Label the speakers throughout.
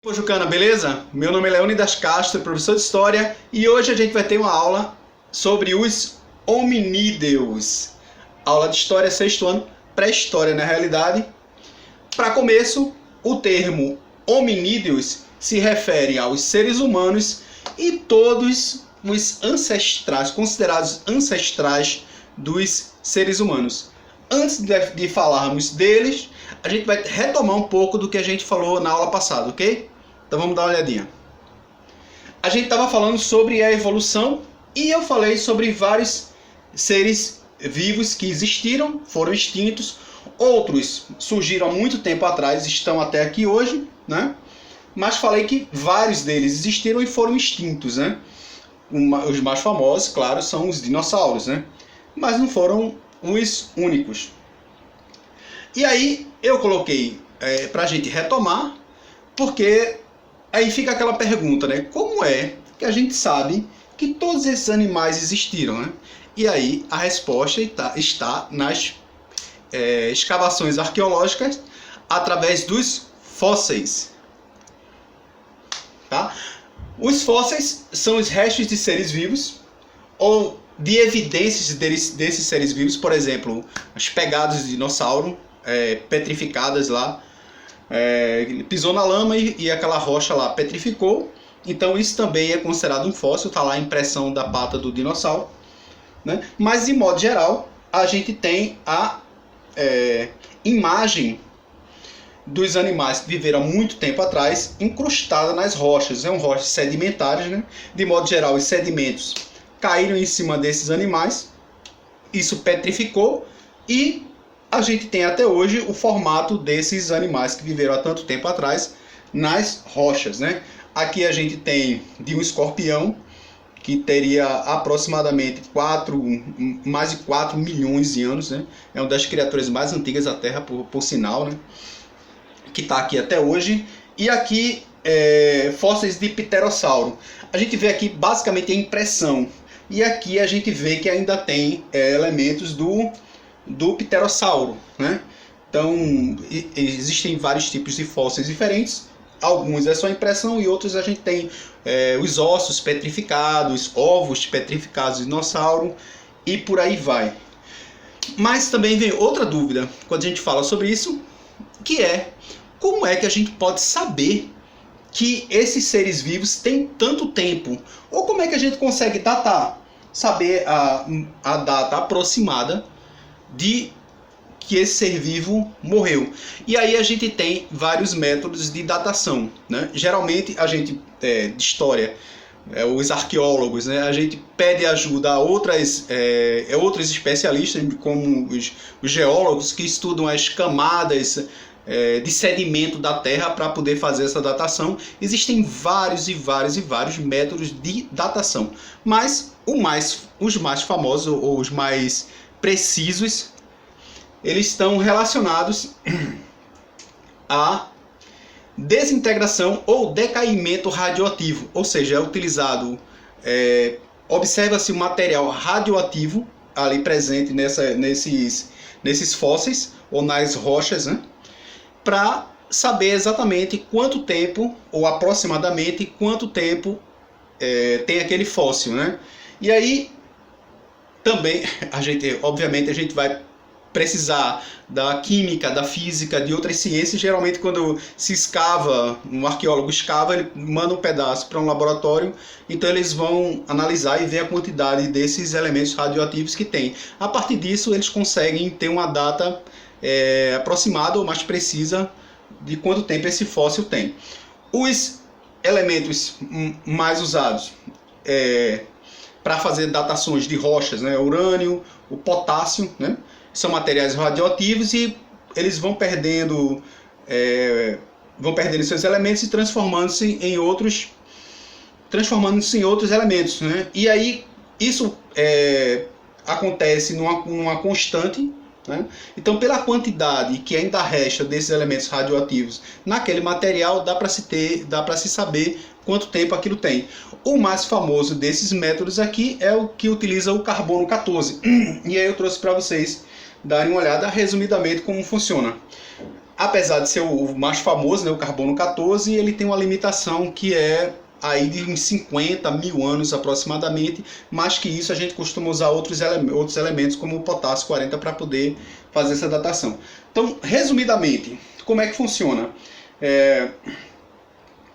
Speaker 1: Pojucana, beleza? Meu nome é Leônidas Castro, professor de História, e hoje a gente vai ter uma aula sobre os hominídeos. Aula de História, sexto ano, pré-história na realidade. Para começo, o termo hominídeos se refere aos seres humanos e todos os ancestrais, considerados ancestrais dos seres humanos. Antes de falarmos deles, a gente vai retomar um pouco do que a gente falou na aula passada, ok? Então vamos dar uma olhadinha. A gente estava falando sobre a evolução e eu falei sobre vários seres vivos que existiram, foram extintos, outros surgiram há muito tempo atrás, estão até aqui hoje, né? Mas falei que vários deles existiram e foram extintos, né? Os mais famosos, claro, são os dinossauros, né? Mas não foram os únicos. E aí eu coloquei para a gente retomar, porque aí fica aquela pergunta, né? Como é que a gente sabe que todos esses animais existiram, né? E aí a resposta está nas escavações arqueológicas através dos fósseis. Tá? Os fósseis são os restos de seres vivos ou de evidências desses seres vivos, por exemplo, as pegadas de dinossauro petrificadas lá, pisou na lama e aquela rocha lá petrificou, então isso também é considerado um fóssil, está lá a impressão da pata do dinossauro, né? Mas de modo geral a gente tem a imagem dos animais que viveram há muito tempo atrás incrustada nas rochas, são rochas sedimentares, né? De modo geral os sedimentos caíram em cima desses animais, isso petrificou e a gente tem até hoje o formato desses animais que viveram há tanto tempo atrás nas rochas, né? Aqui a gente tem de um escorpião que teria aproximadamente mais de 4 milhões de anos, né? É uma das criaturas mais antigas da Terra, por sinal, né? Que está aqui até hoje. E aqui fósseis de pterossauro. A gente vê aqui basicamente a impressão. E aqui a gente vê que ainda tem elementos do pterossauro, né? Então existem vários tipos de fósseis diferentes, alguns é só impressão e outros a gente tem os ossos petrificados, ovos petrificados de dinossauro e por aí vai. Mas também vem outra dúvida quando a gente fala sobre isso, que é como é que a gente pode saber que esses seres vivos têm tanto tempo, ou como é que a gente consegue datar, saber a data aproximada de que esse ser vivo morreu. E aí a gente tem vários métodos de datação, né? Geralmente a gente de história, os arqueólogos, né? A gente pede ajuda a outros especialistas, como os geólogos que estudam as camadas de sedimento da Terra para poder fazer essa datação. Existem vários métodos de datação, mas os mais famosos ou os mais precisos, eles estão relacionados à desintegração ou decaimento radioativo, ou seja, é utilizado, observa-se o material radioativo ali presente nesses fósseis ou nas rochas, né? Para saber exatamente quanto tempo, ou aproximadamente quanto tempo tem aquele fóssil, né? E aí também obviamente a gente vai precisar da química, da física, de outras ciências. Geralmente quando se escava, um arqueólogo escava, ele manda um pedaço para um laboratório, então eles vão analisar e ver a quantidade desses elementos radioativos que tem. A partir disso eles conseguem ter uma data aproximada ou mais precisa de quanto tempo esse fóssil tem. Os elementos mais usados para fazer datações de rochas, né? O urânio, o potássio, né? São materiais radioativos e eles vão perdendo seus elementos e transformando-se em outros elementos, né? E aí isso acontece numa constante, né? Então, pela quantidade que ainda resta desses elementos radioativos naquele material, dá para se saber quanto tempo aquilo tem. O mais famoso desses métodos aqui é o que utiliza o carbono 14. E aí eu trouxe para vocês darem uma olhada resumidamente como funciona. apesar de ser o mais famoso, né, o carbono 14, ele tem uma limitação que é aí de uns 50 mil anos aproximadamente, mais que isso a gente costuma usar outros elementos como o potássio 40 para poder fazer essa datação. Então, resumidamente, como é que funciona?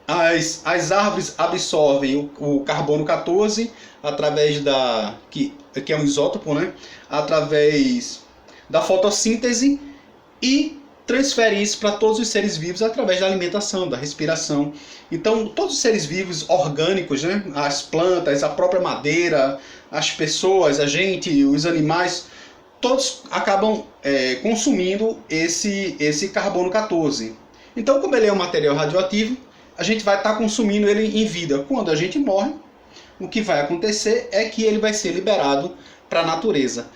Speaker 1: As árvores absorvem o carbono 14 através que é um isótopo, né? Através da fotossíntese e transfere isso para todos os seres vivos através da alimentação, da respiração. Então, todos os seres vivos orgânicos, né? As plantas, a própria madeira, as pessoas, a gente, os animais, todos acabam consumindo esse carbono 14. Então, como ele é um material radioativo, a gente vai estar consumindo ele em vida. Quando a gente morre, o que vai acontecer é que ele vai ser liberado para a natureza.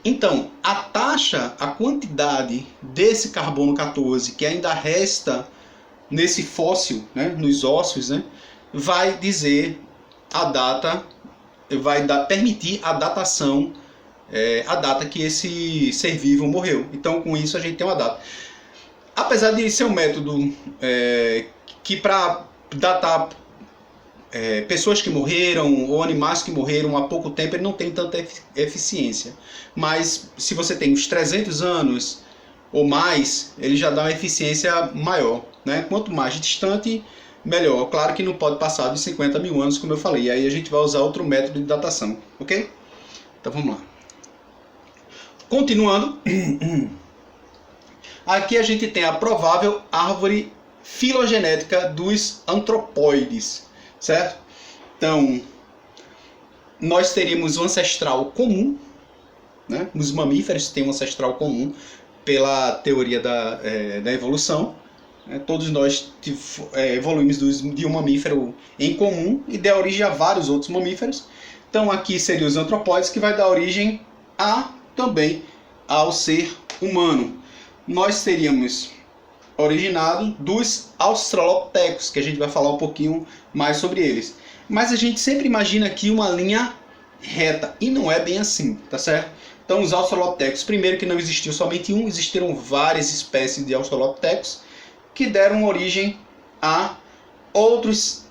Speaker 1: Então, a taxa, a quantidade desse carbono 14 que ainda resta nesse fóssil, né, nos ossos, né, vai dizer a data, permitir a datação, a data que esse ser vivo morreu. Então, com isso, a gente tem uma data. Apesar de ser um método que para datar pessoas que morreram ou animais que morreram há pouco tempo, ele não tem tanta eficiência. Mas se você tem uns 300 anos ou mais, ele já dá uma eficiência maior, né? Quanto mais distante, melhor. Claro que não pode passar de 50 mil anos, como eu falei. Aí a gente vai usar outro método de datação, ok? Então vamos lá. Continuando, aqui a gente tem a provável árvore filogenética dos antropóides, certo? Então, nós teríamos um ancestral comum, né? Os mamíferos têm um ancestral comum pela teoria da evolução. Todos nós evoluímos de um mamífero em comum e deu origem a vários outros mamíferos. Então, aqui seriam os antropóides, que vai dar origem também ao ser humano. Nós teríamos originado dos australopithecus, que a gente vai falar um pouquinho mais sobre eles. Mas a gente sempre imagina aqui uma linha reta, e não é bem assim, tá certo? Então, os australopithecus, primeiro que não existiu somente um, existiram várias espécies de australopithecus que deram origem a outros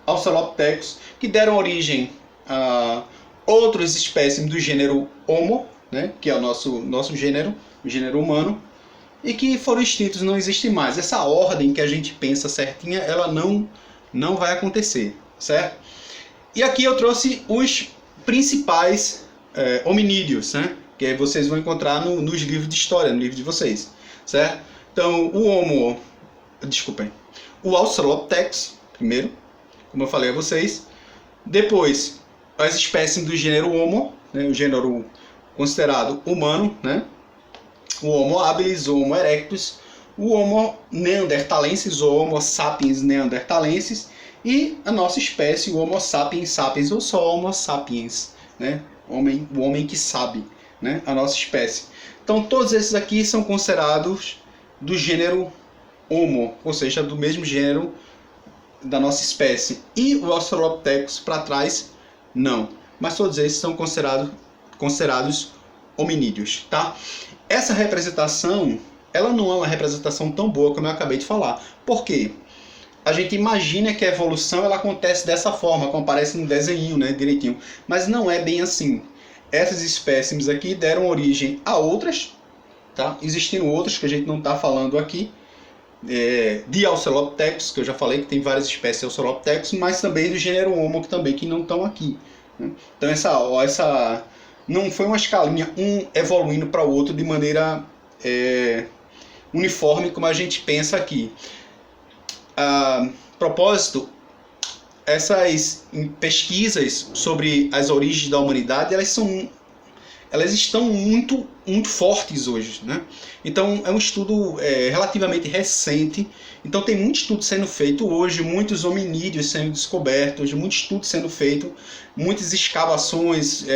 Speaker 1: australopithecus, que deram origem a outras espécies do gênero Homo, né, que é o nosso gênero, o gênero humano, e que foram extintos, não existem mais. Essa ordem que a gente pensa certinha, ela não vai acontecer, certo? E aqui eu trouxe os principais hominídeos, né? Que aí vocês vão encontrar nos livros de história, no livro de vocês, certo? Então, o Australopithecus, primeiro, como eu falei a vocês. Depois, as espécies do gênero Homo, né? O gênero considerado humano, né? O Homo habilis, o Homo erectus, o Homo neanderthalensis, ou Homo sapiens neanderthalensis, e a nossa espécie, o Homo sapiens sapiens, ou só Homo sapiens, né? O homem que sabe, né? A nossa espécie. Então, todos esses aqui são considerados do gênero Homo, ou seja, do mesmo gênero da nossa espécie. E o Australopithecus para trás, não. Mas todos esses são considerados hominídeos, tá? Essa representação, ela não é uma representação tão boa como eu acabei de falar. Por quê? A gente imagina que a evolução ela acontece dessa forma, como aparece no desenho, né, direitinho. Mas não é bem assim. Essas espécimes aqui deram origem a outras, tá? Existiram outras que a gente não está falando aqui, de Australopithecus, que eu já falei que tem várias espécies de Australopithecus, mas também do gênero Homo, que não estão aqui, né? Então essa não foi uma escalinha, um evoluindo para o outro de maneira uniforme, como a gente pensa aqui. A propósito, essas pesquisas sobre as origens da humanidade, elas estão muito fortes hoje, né? Então é um estudo relativamente recente. Então tem muito estudo sendo feito hoje, muitos hominídeos sendo descobertos, muito estudo sendo feito, muitas escavações,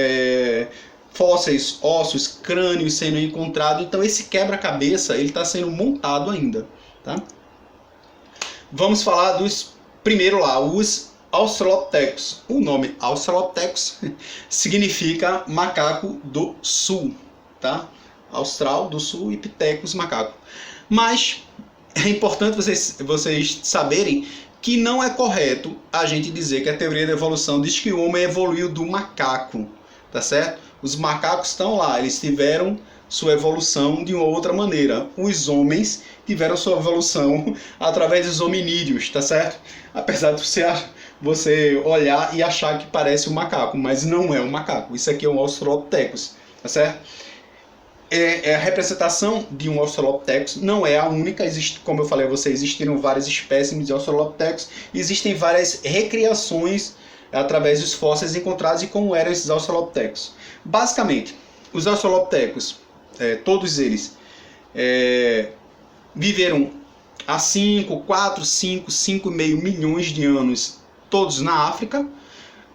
Speaker 1: fósseis, ossos, crânios sendo encontrados. Então esse quebra-cabeça ele está sendo montado ainda, tá? Vamos falar primeiro lá, os Australopithecus. O nome Australopithecus significa macaco do sul, tá? Austral, do sul, e Pithecus, macaco. Mas é importante vocês saberem que não é correto a gente dizer que a teoria da evolução diz que o homem evoluiu do macaco, tá certo? Os macacos estão lá, eles tiveram sua evolução de uma outra maneira. Os homens tiveram sua evolução através dos hominídeos, tá certo? Apesar de você olhar e achar que parece um macaco, mas não é um macaco. Isso aqui é um Australopithecus, tá certo? A representação de um Australopithecus não é a única. Como eu falei a vocês, existiram várias espécimes de Australopithecus. Existem várias recriações através dos fósseis encontrados e como eram esses Australopithecus. Basicamente, os Australopithecus, todos eles, viveram há 5,5 milhões de anos, todos na África.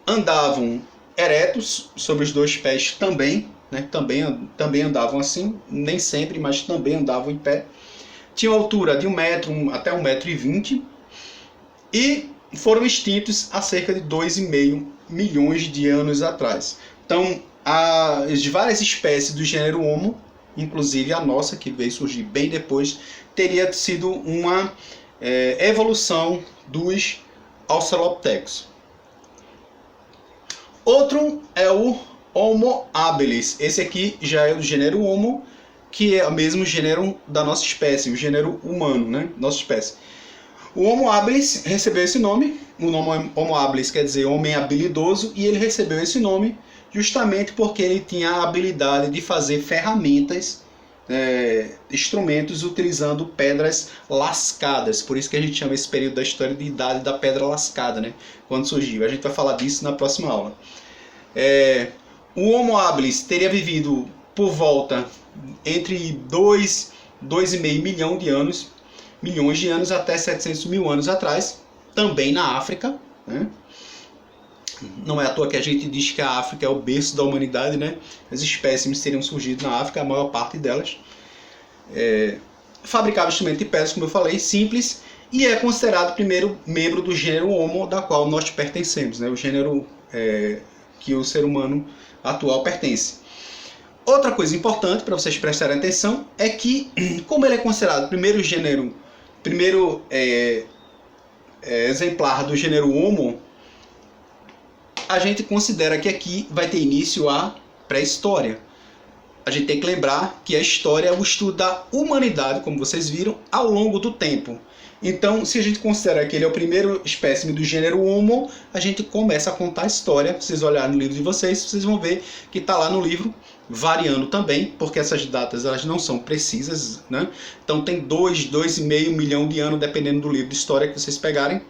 Speaker 1: Andavam eretos, sobre os dois pés também, né? Também andavam assim, nem sempre, mas também andavam em pé. Tinham altura de 1 metro até 1,20 m e foram extintos há cerca de 2,5 milhões de anos atrás. Então, as várias espécies do gênero Homo, inclusive a nossa, que veio surgir bem depois, teria sido uma evolução dos Australopithecus. Outro é o Homo habilis. Esse aqui já é do gênero Homo, que é o mesmo gênero da nossa espécie, o gênero humano, né? Nossa espécie. O Homo habilis recebeu esse nome. O nome Homo habilis quer dizer homem habilidoso, e ele recebeu esse nome justamente porque ele tinha a habilidade de fazer ferramentas, instrumentos utilizando pedras lascadas. Por isso que a gente chama esse período da história de Idade da Pedra Lascada, né? Quando surgiu. A gente vai falar disso na próxima aula. O Homo habilis teria vivido por volta entre 2,5 milhões de anos até 700 mil anos atrás, também na África, né? Não é à toa que a gente diz que a África é o berço da humanidade, né? As espécimes teriam surgido na África, a maior parte delas. Fabricava instrumento de pedras, como eu falei, simples, e é considerado o primeiro membro do gênero Homo, da qual nós pertencemos, né? O gênero que o ser humano atual pertence. Outra coisa importante para vocês prestarem atenção é que, como ele é considerado o primeiro exemplar do gênero Homo, a gente considera que aqui vai ter início a pré-história. A gente tem que lembrar que a história é o estudo da humanidade, como vocês viram, ao longo do tempo. Então, se a gente considera que ele é o primeiro espécime do gênero Homo, a gente começa a contar a história. Se vocês olharem no livro de vocês, vocês vão ver que está lá no livro, variando também, porque essas datas elas não são precisas, né? Então tem 2,5 milhão de anos, dependendo do livro de história que vocês pegarem.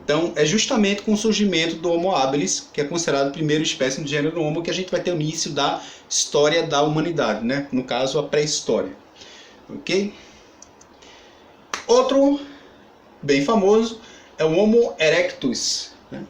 Speaker 1: Então, é justamente com o surgimento do Homo habilis, que é considerado a primeira espécie do gênero Homo, que a gente vai ter o início da história da humanidade, né? No caso, a pré-história. Ok? Outro bem famoso é o Homo erectus, né?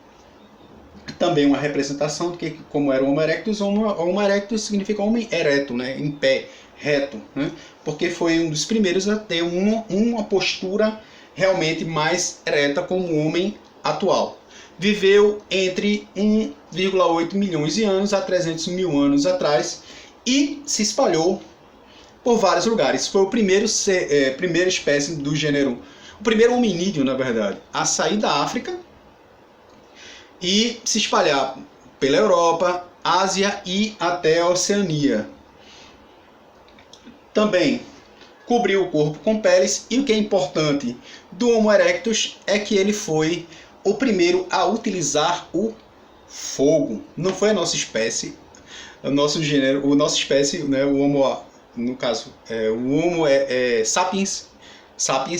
Speaker 1: Também uma representação do que, como era o Homo erectus. Homo erectus significa homem ereto, né? Em pé, reto, né? Porque foi um dos primeiros a ter uma postura realmente mais ereta como o homem atual. Viveu entre 1,8 milhões de anos a 300 mil anos atrás e se espalhou por vários lugares. Foi o primeira espécie do gênero, o primeiro hominídeo, na verdade, a sair da África e se espalhar pela Europa, Ásia e até a Oceania. Também cobriu o corpo com peles, e o que é importante do Homo erectus é que ele foi o primeiro a utilizar o fogo. Não foi a nossa espécie, o nosso gênero, a nossa espécie, né, o Homo, no caso, o Homo sapiens,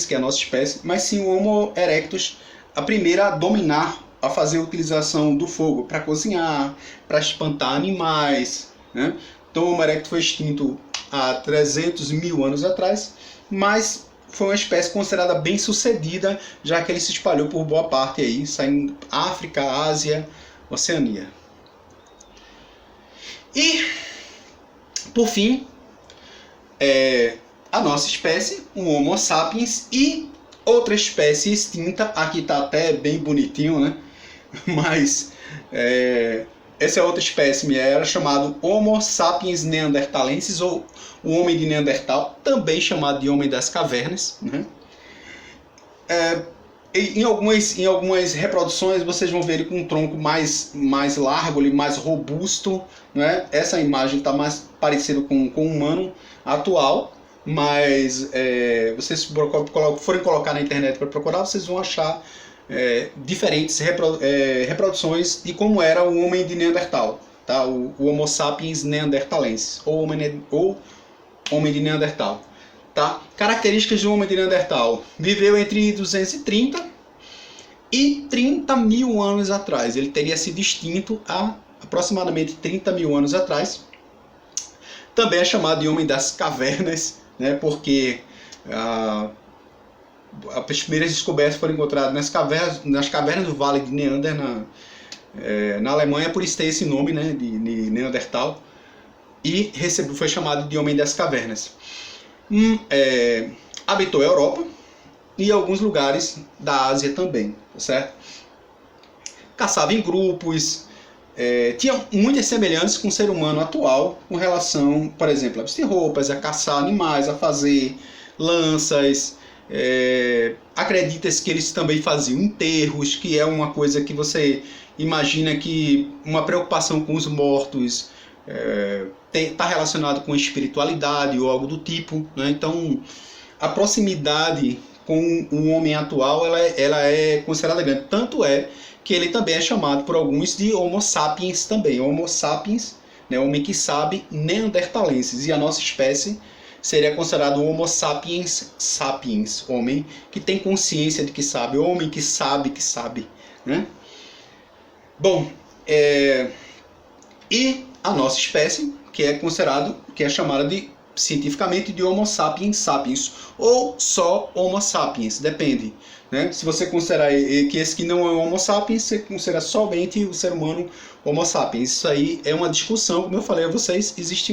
Speaker 1: que é a nossa espécie, mas sim o Homo erectus, a primeira a dominar, a fazer a utilização do fogo para cozinhar, para espantar animais, né? Então o Homo erectus foi extinto há 300 mil anos atrás, mas foi uma espécie considerada bem sucedida, já que ele se espalhou por boa parte aí, saindo África, Ásia, Oceania. E, por fim, a nossa espécie, o Homo sapiens, e outra espécie extinta, aqui está até bem bonitinho, né? Mas essa outra espécime era chamado Homo sapiens neanderthalensis, ou o homem de Neandertal, também chamado de homem das cavernas, né? Em algumas reproduções vocês vão ver ele com um tronco mais largo, mais robusto, né? Essa imagem está mais parecida com o humano atual, mas vocês forem colocar na internet para procurar, vocês vão achar diferentes reproduções de como era o homem de Neandertal, tá? O Homo sapiens neanderthalensis, ou homem de Neandertal. Tá? Características do homem de Neandertal: viveu entre 230 e 30 mil anos atrás. Ele teria sido extinto há aproximadamente 30 mil anos atrás. Também é chamado de homem das cavernas, né? Porque as primeiras descobertas foram encontradas nas cavernas do Vale de Neander, na Alemanha, por isso tem esse nome, né, de Neandertal, e foi chamado de homem das cavernas. Habitou a Europa e alguns lugares da Ásia também, certo? Caçava em grupos, tinha muitas semelhanças com o ser humano atual, com relação, por exemplo, a vestir roupas, a caçar animais, a fazer lanças. Acredita-se que eles também faziam enterros, que é uma coisa que você imagina que uma preocupação com os mortos está relacionado com espiritualidade ou algo do tipo, né? Então, a proximidade com o homem atual ela é considerada grande. Tanto é que ele também é chamado por alguns de Homo sapiens também. Homo sapiens, né? Homem que sabe, neanderthalenses. E a nossa espécie seria considerado Homo sapiens sapiens, homem que tem consciência de que sabe, homem que sabe, né? Bom, e a nossa espécie, que é chamada cientificamente de Homo sapiens sapiens, ou só Homo sapiens, depende, né? Se você considerar que esse que não é Homo sapiens, você considera somente o ser humano Homo sapiens. Isso aí é uma discussão, como eu falei a vocês, existe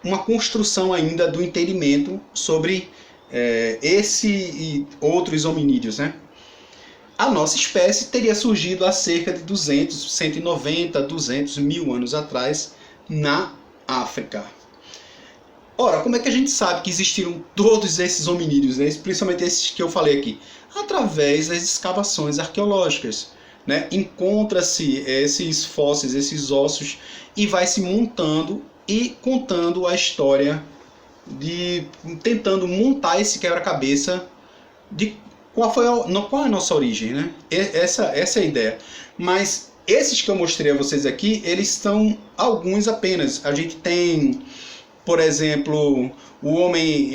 Speaker 1: uma construção ainda do entendimento sobre esse e outros hominídeos, né? A nossa espécie teria surgido há cerca de 190, 200 mil anos atrás na África. Ora, como é que a gente sabe que existiram todos esses hominídeos, né? Principalmente esses que eu falei aqui? Através das escavações arqueológicas, né? Encontra-se esses fósseis, esses ossos, e vai se montando e contando a história, tentando montar esse quebra-cabeça de qual é a nossa origem, né? Essa é a ideia. Mas esses que eu mostrei a vocês aqui, eles são alguns apenas. A gente tem, por exemplo, o homem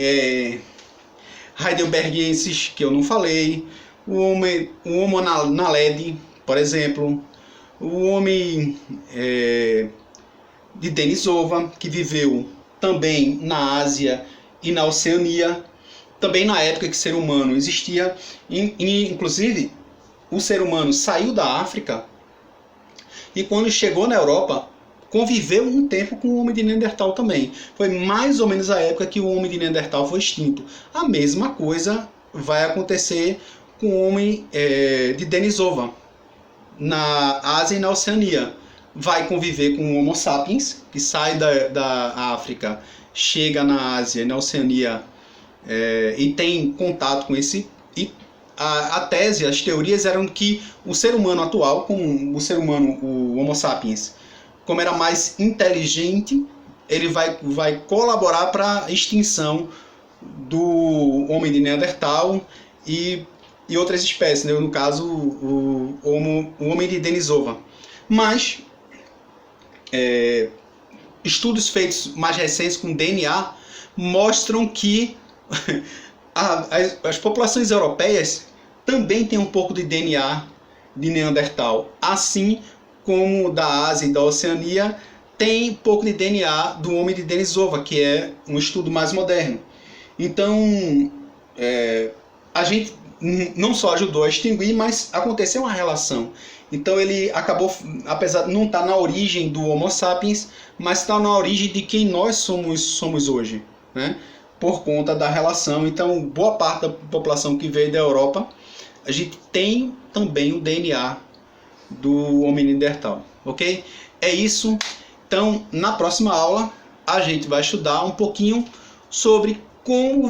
Speaker 1: heidelbergensis, que eu não falei, o Homo naledi, por exemplo, o homem de Denisova, que viveu também na Ásia e na Oceania, também na época que o ser humano existia. Inclusive, o ser humano saiu da África e quando chegou na Europa, conviveu um tempo com o homem de Neandertal também. Foi mais ou menos a época que o homem de Neandertal foi extinto. A mesma coisa vai acontecer com o homem de Denisova, na Ásia e na Oceania. Vai conviver com o Homo sapiens, que sai da África, chega na Ásia e na Oceania, e tem contato com esse. E a tese, as teorias eram que o ser humano atual, como o ser humano, o Homo sapiens, como era mais inteligente, ele vai colaborar para a extinção do homem de Neandertal e outras espécies, né? No caso o homem de Denisova. Mas estudos feitos mais recentes com DNA mostram que as populações europeias também têm um pouco de DNA de Neandertal, assim como da Ásia e da Oceania tem um pouco de DNA do homem de Denisova, que é um estudo mais moderno. Então, a gente não só ajudou a extinguir, mas aconteceu uma relação. Então ele acabou, apesar de não estar na origem do Homo sapiens, mas está na origem de quem nós somos hoje, né? Por conta da relação. Então, boa parte da população que veio da Europa, a gente tem também o DNA do homem neandertal. ok? É isso. Então, na próxima aula, a gente vai estudar um pouquinho sobre como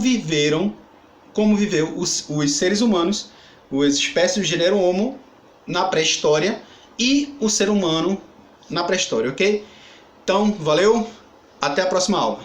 Speaker 1: viveu os seres humanos, as espécies do gênero Homo na pré-história e o ser humano na pré-história, ok? Então, valeu, até a próxima aula.